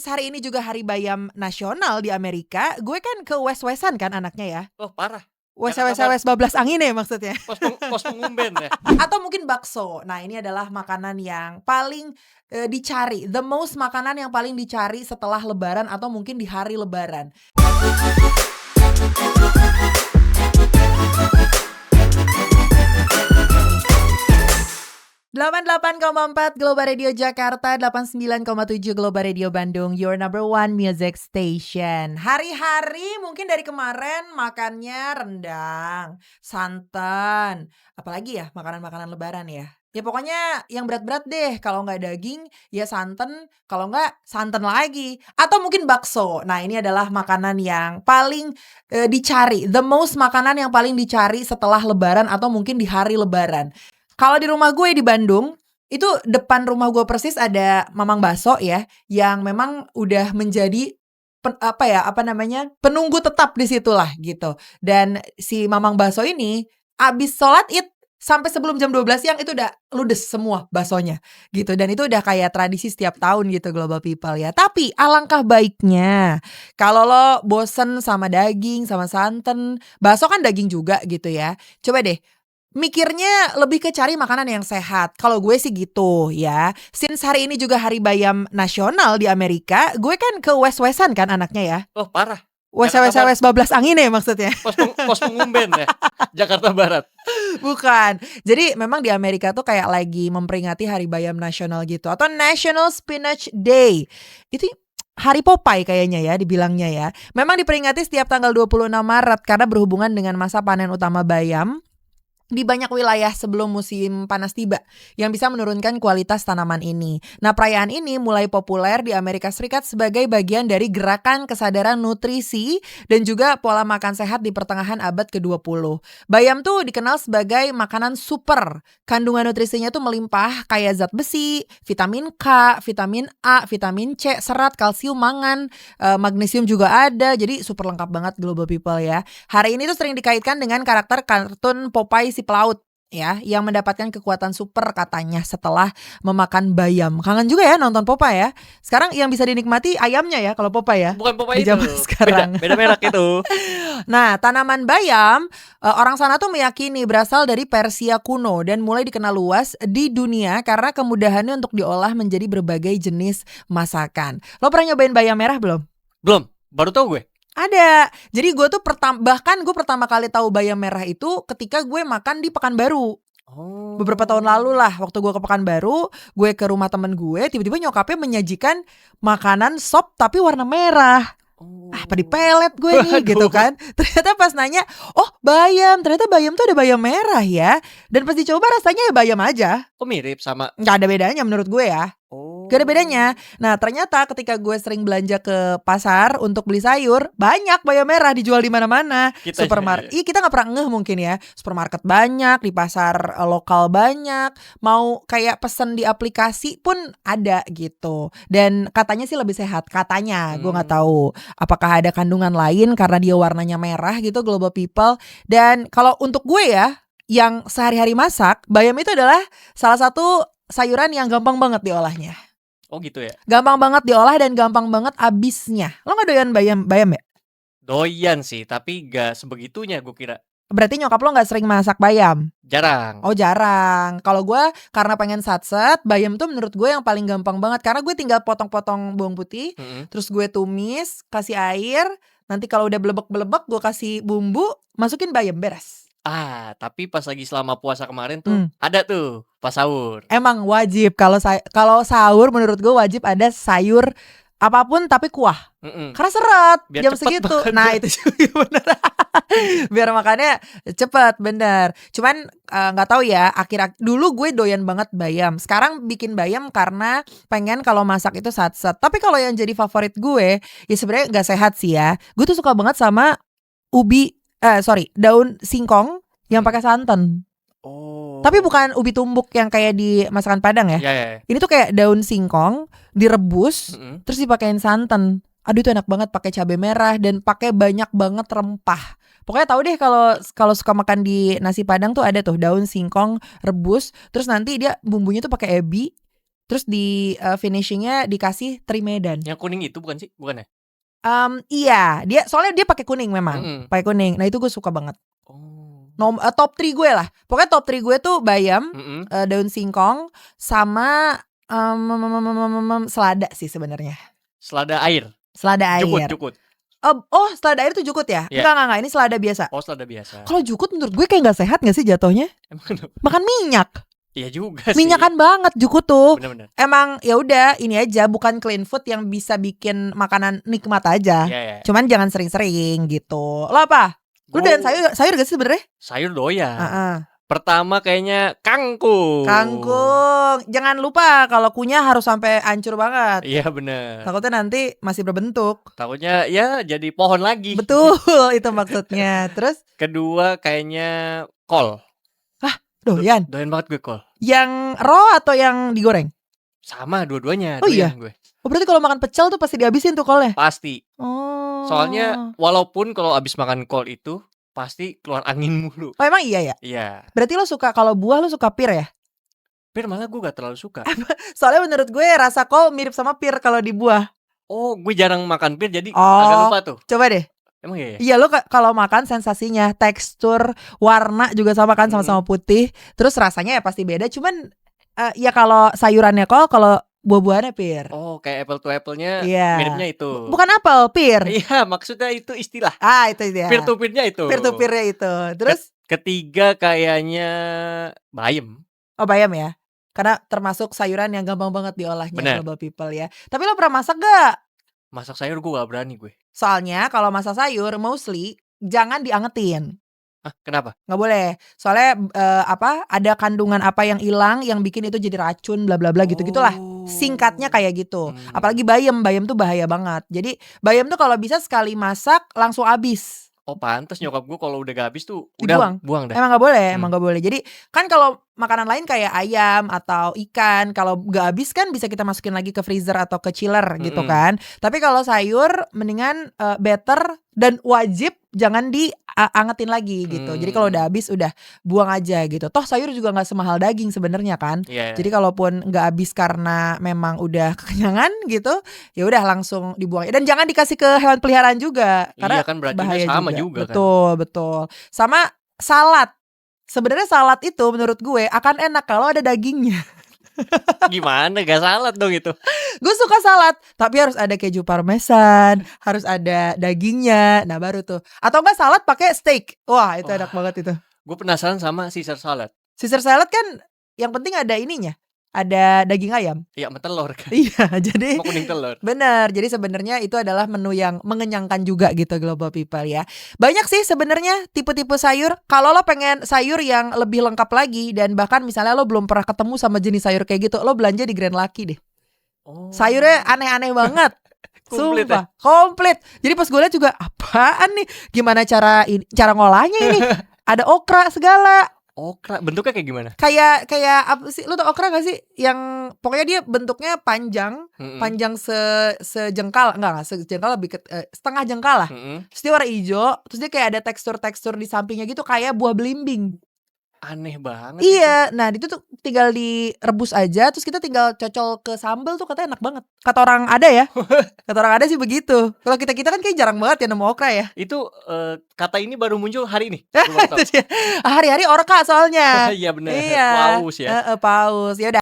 since hari ini juga hari bayam nasional di Amerika, gue kan ke West-Westan kan anaknya ya. Oh parah. Wes bablas angin ya maksudnya. Pos pengumben ya. Atau mungkin bakso. Nah ini adalah makanan yang paling dicari, the most makanan yang paling dicari setelah lebaran atau mungkin di hari lebaran. 88,4 Global Radio Jakarta, 89,7 Global Radio Bandung, your number one music station. Hari-hari mungkin dari kemarin makannya rendang, santan, apalagi ya makanan-makanan lebaran ya. Ya pokoknya yang berat-berat deh, kalau nggak daging ya santan, kalau nggak santan lagi. Atau mungkin bakso. Nah ini adalah makanan yang paling dicari, the most makanan yang paling dicari setelah lebaran atau mungkin di hari lebaran. Kalau di rumah gue di Bandung, itu depan rumah gue persis ada Mamang Baso ya, yang memang udah menjadi penunggu tetap di situlah gitu. Dan si Mamang Baso ini abis sholat Id sampai sebelum jam 12 siang itu udah ludes semua basonya gitu. Dan itu udah kayak tradisi setiap tahun gitu Global People ya. Tapi alangkah baiknya kalau lo bosen sama daging, sama santan, baso kan daging juga gitu ya. Coba deh mikirnya lebih ke cari makanan yang sehat. Kalau gue sih gitu ya. Since hari ini juga hari bayam nasional di Amerika, gue kan ke West-Westan kan anaknya ya. Oh parah. Wes bablas angin ya maksudnya. Pos pengumben ya. Jakarta Barat. Bukan. Jadi memang di Amerika tuh kayak lagi memperingati hari bayam nasional gitu. Atau National Spinach Day. Itu Hari Popeye kayaknya ya dibilangnya ya. Memang diperingati setiap tanggal 26 Maret karena berhubungan dengan masa panen utama bayam di banyak wilayah sebelum musim panas tiba yang bisa menurunkan kualitas tanaman ini. Nah, perayaan ini mulai populer di Amerika Serikat sebagai bagian dari gerakan kesadaran nutrisi dan juga pola makan sehat di pertengahan abad ke-20. Bayam tuh dikenal sebagai makanan super. Kandungan nutrisinya tuh melimpah kayak zat besi, vitamin K, vitamin A, vitamin C, serat, kalsium, mangan, magnesium juga ada. Jadi super lengkap banget Global People ya. Hari ini tuh sering dikaitkan dengan karakter kartun Popeye si pelaut ya, yang mendapatkan kekuatan super katanya setelah memakan bayam. Kangen juga ya nonton Popeye ya. Sekarang yang bisa dinikmati ayamnya ya kalau Popeye ya. Bukan Popeye di zaman itu. Sekarang. Beda merek itu. Nah, tanaman bayam orang sana tuh meyakini berasal dari Persia kuno dan mulai dikenal luas di dunia karena kemudahannya untuk diolah menjadi berbagai jenis masakan. Lo pernah nyobain bayam merah belum? Belum, baru tahu gue. Ada. Jadi gue tuh pertama kali tahu bayam merah itu ketika gue makan di Pekanbaru. Oh. Beberapa tahun lalu lah, waktu gue ke Pekanbaru, gue ke rumah temen gue, tiba-tiba nyokapnya menyajikan makanan sop tapi warna merah. Apa di pelet gue nih gitu kan. Ternyata pas nanya, oh bayam, ternyata bayam tuh ada bayam merah ya. Dan pas dicoba rasanya ya bayam aja. Kok mirip sama? Gak ada bedanya menurut gue ya. Gak ada bedanya. Nah ternyata ketika gue sering belanja ke pasar untuk beli sayur, banyak bayam merah dijual di mana-mana. Supermarket, kita nggak pernah ngeh mungkin ya. Supermarket banyak, di pasar lokal banyak. Mau kayak pesen di aplikasi pun ada gitu. Dan katanya sih lebih sehat. Katanya, gue nggak tahu. Apakah ada kandungan lain karena dia warnanya merah gitu Global People. Dan kalau untuk gue ya, yang sehari-hari masak, bayam itu adalah salah satu sayuran yang gampang banget diolahnya. Oh gitu ya. Gampang banget diolah dan gampang banget habisnya. Lo gak doyan bayam ya? Doyan sih, tapi gak sebegitunya gue kira. Berarti nyokap lo gak sering masak bayam? Jarang. Oh jarang. Kalau gue karena pengen satset, bayam tuh menurut gue yang paling gampang banget. Karena gue tinggal potong-potong bawang putih, terus gue tumis, kasih air. Nanti kalau udah belebek-belebek gue kasih bumbu, masukin bayam, beres. Tapi pas lagi selama puasa kemarin tuh ada tuh pas sahur. Emang wajib kalau sahur menurut gue wajib ada sayur apapun tapi kuah. Karena seret biar jam segitu. Nah itu juga bener. Biar makannya cepet, bener. Cuman nggak tahu ya. Dulu gue doyan banget bayam. Sekarang bikin bayam karena pengen kalau masak itu satset. Tapi kalau yang jadi favorit gue, ya sebenarnya nggak sehat sih ya. Gue tuh suka banget sama daun singkong yang pakai santan. Tapi bukan ubi tumbuk yang kayak di masakan Padang ya. Ini tuh kayak daun singkong direbus, terus dipakein santan. Aduh itu enak banget, pakai cabai merah dan pakai banyak banget rempah. Pokoknya tahu deh kalau suka makan di nasi Padang tuh ada tuh daun singkong rebus, terus nanti dia bumbunya tuh pakai ebi, Terus di finishingnya dikasih teri Medan. Yang kuning itu bukan sih? Bukan ya? Iya, soalnya dia pakai kuning memang, Mm-mm. pakai kuning. Nah itu gue suka banget. Oh. Top 3 gue lah. Pokoknya top 3 gue tuh bayam, Mm-mm. daun singkong, sama selada sih sebenarnya. Selada air. Selada air. Jukut. Oh, selada air tuh jukut ya? Iya. Enggak, ini selada biasa. Oh, selada biasa. Kalau jukut menurut gue kayak nggak sehat nggak sih jatuhnya? Emang kenapa? Makan minyak. Iya juga sih. Minyakan banget jukut tuh. Bener-bener. Emang ya udah ini aja, bukan clean food yang bisa bikin makanan nikmat aja. Iya. Cuman jangan sering-sering gitu. Lo apa? Lu doyan sayur gak sih sebenarnya? Sayur doyan. Pertama kayaknya kangkung. Jangan lupa kalau kunyah harus sampai hancur banget. Iya bener. Takutnya nanti masih berbentuk. Takutnya ya jadi pohon lagi. Betul, itu maksudnya. Terus kedua kayaknya kol. doyan. Doyan banget gue kol. Yang raw atau yang digoreng? Sama dua-duanya. Oh iya? Gue. Oh berarti kalau makan pecel tuh pasti dihabisin tuh kolnya? Pasti. Oh. Soalnya walaupun kalau abis makan kol itu pasti keluar angin mulu. Oh emang iya ya? Iya. Berarti lo suka, kalau buah lo suka pir ya? Pir malah gue gak terlalu suka. Soalnya menurut gue rasa kol mirip sama pir kalau di buah. Oh gue jarang makan pir jadi agak lupa tuh. Coba deh. Emang iya ya? Iya lo kalau makan sensasinya, tekstur, warna juga sama kan, sama-sama putih. Terus rasanya ya pasti beda. Cuman ya kalau sayurannya kol, kalau buah-buahannya pir. Oh kayak apple to apple-nya Miripnya itu. Bukan apel, pir. Iya maksudnya itu istilah. Itu dia. Peer to peer-nya itu. Peer to peer-nya itu. Terus ketiga kayaknya bayam. Oh bayam ya. Karena termasuk sayuran yang gampang banget diolahnya Global People ya. Tapi lo pernah masak gak? Masak sayur gue gak berani gue. Soalnya kalau masak sayur mostly jangan diangetin. Hah, kenapa? Nggak boleh. Soalnya ada kandungan apa yang hilang yang bikin itu jadi racun bla bla bla gitu-gitulah. Singkatnya kayak gitu. Apalagi bayam tuh bahaya banget. Jadi bayam tuh kalau bisa sekali masak langsung habis. Oh pantes nyokap gue kalau udah gak habis tuh dibuang. Udah buang dah. Emang nggak boleh. Jadi kan kalau makanan lain kayak ayam atau ikan, kalau nggak habis kan bisa kita masukin lagi ke freezer atau ke chiller gitu kan. Tapi kalau sayur mendingan better dan wajib jangan diangetin lagi gitu. Jadi kalau udah habis udah buang aja gitu. Toh sayur juga nggak semahal daging sebenarnya kan. Yeah. Jadi kalaupun nggak habis karena memang udah kekenyangan gitu, ya udah langsung dibuang. Dan jangan dikasih ke hewan peliharaan juga karena kan bahaya sama juga betul. Sama salad. Sebenarnya salad itu menurut gue akan enak kalau ada dagingnya. Gimana gak salad dong itu? Gue suka salad, tapi harus ada keju parmesan, harus ada dagingnya. Nah baru tuh. Atau enggak salad pakai steak. Wah itu enak banget itu. Gue penasaran sama Caesar salad. Caesar salad kan yang penting ada ininya, ada daging ayam. Iya, sama telur kan. Iya, jadi sama kuning telur. Bener, jadi sebenarnya itu adalah menu yang mengenyangkan juga gitu Global People ya. Banyak sih sebenarnya tipe-tipe sayur. Kalau lo pengen sayur yang lebih lengkap lagi dan bahkan misalnya lo belum pernah ketemu sama jenis sayur kayak gitu, lo belanja di Grand Lucky deh. Sayurnya aneh-aneh banget. Sumpah, komplit. Jadi pas gue liat juga apaan nih? Gimana cara ngolahnya ini? Ada okra segala. Okra bentuknya kayak gimana? Kayak apa sih? Lu tau okra gak sih? Yang pokoknya dia bentuknya panjang, panjang sejengkal, enggak sejengkal, lebih setengah jengkal lah. Terus dia warna hijau, terus dia kayak ada tekstur-tekstur di sampingnya gitu kayak buah belimbing. Aneh banget. Iya, nah itu tuh tinggal direbus aja, terus kita tinggal cocol ke sambal tuh katanya enak banget. Kata orang ada ya, kata orang ada sih begitu. Kalau kita kan kayak jarang banget ya nemu okra ya. Itu kata ini baru muncul hari ini. Hari-hari orka soalnya. Iya benar. Iya. Paus ya. Paus. Ya udah.